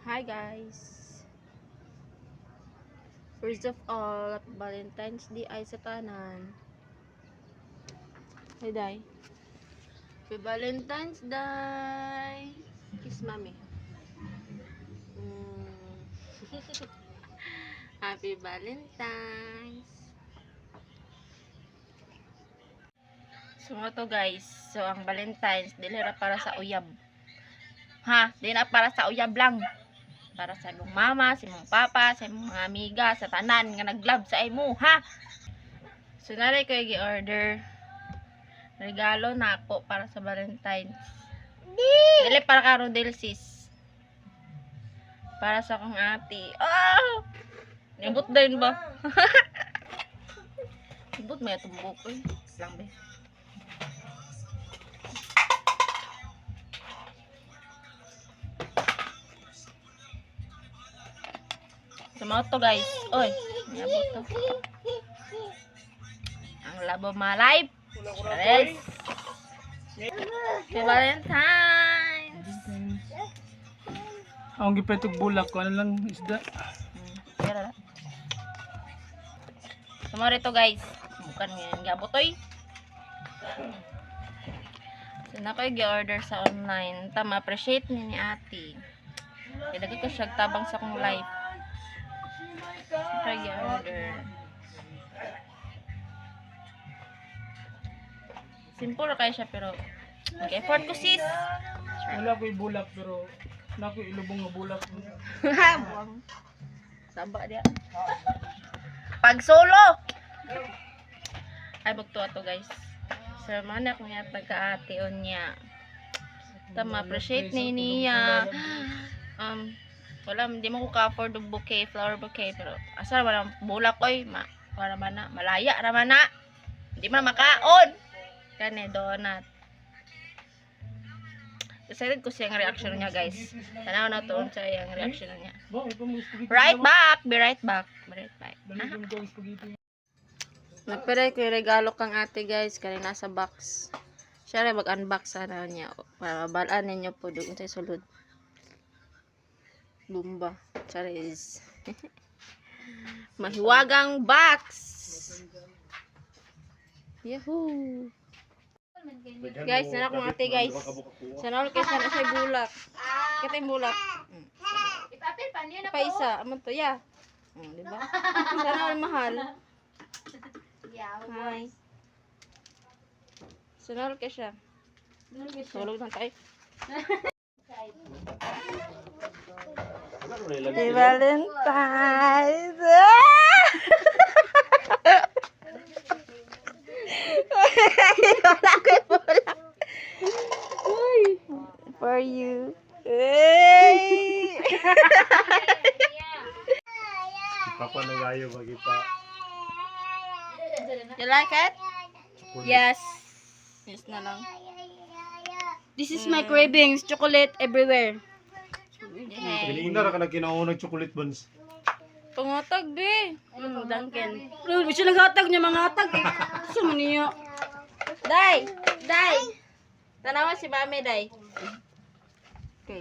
Hi guys! First of all, Valentine's Day ay sa tanan. Hey day. Happy Valentine's Day! Kiss mami. Happy Valentine's! So nga to guys. So ang Valentine's, dili ra para sa uyab. Ha? Di na para sa uyab lang. Para sa imong mama, sa imong papa, sa imong mga amiga, sa tanan nga nag-love sa imo, ha? So naray ko gi-order regalo na ako para sa Valentine's. Dili para karon sis. Para sa akong ate. Oh! Nibot din ba? Nibot may tumbok eh. Lang be. Sumaot to guys. Oy, nabot to. Ang labo ma live. Yes. Happy Valentine's. Ang gipetog bulak ko ano lang isda. Pera. Sumaot to guys. Bukan ngayon gabot oy. So na ko'y gi-order sa online. Tama, appreciate ni ate. Kaya lagi ko siya tabang sa akong life. Try order. Simple kaya siya pero nag-effort ko sis. Wala ko'y bulak pero wala ko'y ilubong nga bulak. Saba dia. Pag solo. Ay bugto ato guys. Sir manak niya pagka-ate on niya. Tama appreciate ni niya. Wala, hindi mo ko ka-afford ng bouquet, flower bouquet, pero asal wala bulak oy, para man na, malaya raman na. Hindi man makaon. Kani donut. Excited ko siyang reaction niya, guys. Tanaw na to sa yung reaction niya. Right back, be right back. Be right back. Nagpiray ko yung regalo kang ate, guys, kaya nasa box. Siya rin mag-unbox sana niya para mabalaan ninyo po doon sa sulod. Bumba. Charis. Mahiwagang box. Yahoo! Guys, sana akong ate guys. Sana all kayo sana siya bulak. Kita yung bulak. Pa isa. Amon to, ya. Diba? Sana all mahal. Hi. Sana all kayo siya. Tulog na tayo. Happy Valentine's! Wala ko yung bulak. For you. Hey! Papa nagayo bagi pa. You like it? Yes. Yes na lang. This is my cravings. Chocolate everywhere. Pinina ra ka na kinaunang chocolate buns. Pangatag, be. Duncan. Pero siya naghatag niya mga hatag. Gusto mo niya. Day! Day! Tanawa si Mami, Day. Okay.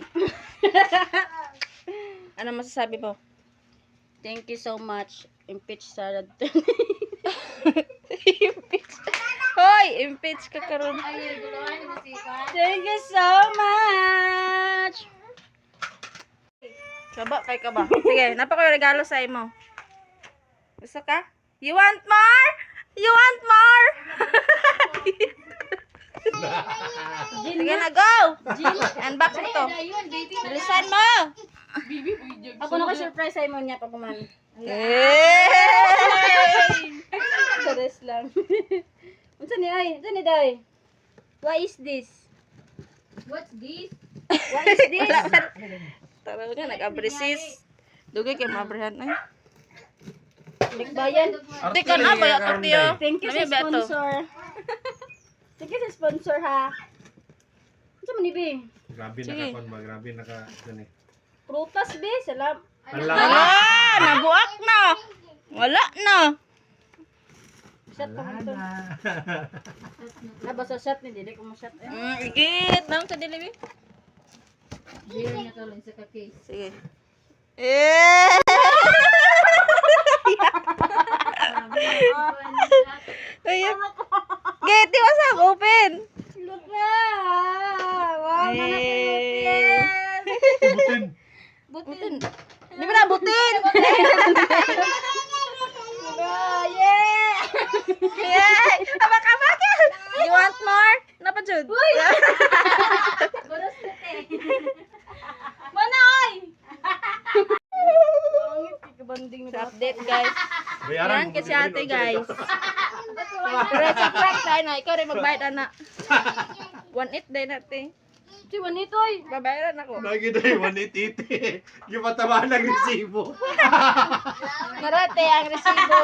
Ano masasabi mo? Thank you so much. Impeach salad. Impeach. Hoy! Impeach ka karon. Thank you so much. Kaba, kay ka ba? Sige, napa ko yung regalo sa imo. Gusto ka? You want more? You want more? Sige na, go! Unbox mo to. Bilisan mo! Ako na ka-surprise sa imo niya pag kumain. Hey! Sares lang. Unsa ni ay? Unsa ni day? What is this? What's this? What is this? Tara nga, nag-abrisis. Dugay kay mabrihan. Ay. Bigbayan. Di ka na, baya ka tiyo. Thank you sa sponsor. Thank you sa sponsor ha. Unsa man ni be? Grabe nakakon ba, grabe naka gani. Prutas be, salam. Ala. Ah, nabuak na. Wala na. Shot pa ito. Nabasa shot ni dili ko mo shot. Igit. Nang sa dilibi? Sige. Eh! Ayan. Geti, wasang open. Look na. Wow, Eh. Butin. Butin. Di ba na butin? Yeah. Yay! Abak-abak yan! You want more? Napa, Jud? Mana oy? Pangit kikabanding Sa update, guys. Bayaran Yan kasi ate, guys. Pero sa prank tayo na, ikaw rin magbayad, anak. 1-8 din natin. Si Manitoy. Babayaran ako. Lagi na yung 180. Yung mataba ng resibo. Marate ang resibo.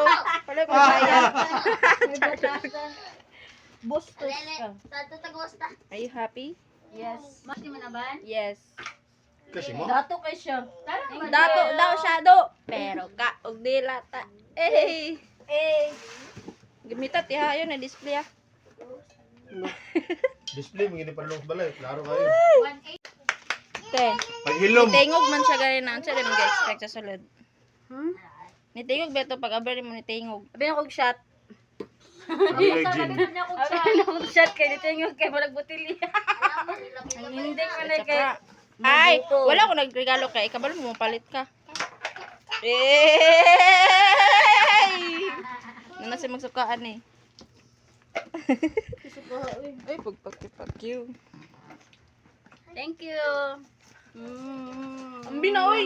Pala ko bayad. Bustos ka. Are you happy? Yes. Mati mo na ba? Yes. Kasi mo? Dato kay siya. Dato daw siya do. Pero ka og dilata. Eh. Gamitat iha yun na display ah. Display, mga panulong balay. Klaro kayo. Te. Paghilom. Tingog man siya gani na unsa din mag-expect sa sulod. Hmm? Nitingog beto pag abri mo nitingog. Abi na kog shot. Legend. Abi na kog shot kay ditingog kay balag butili. Ang hindi ko na kay Ay, wala ko nagregalo kay kabalo mo palit ka. Eh! Nana si magsukaan eh. Ay, pagpakipakyu. Thank you. Ang binaoy.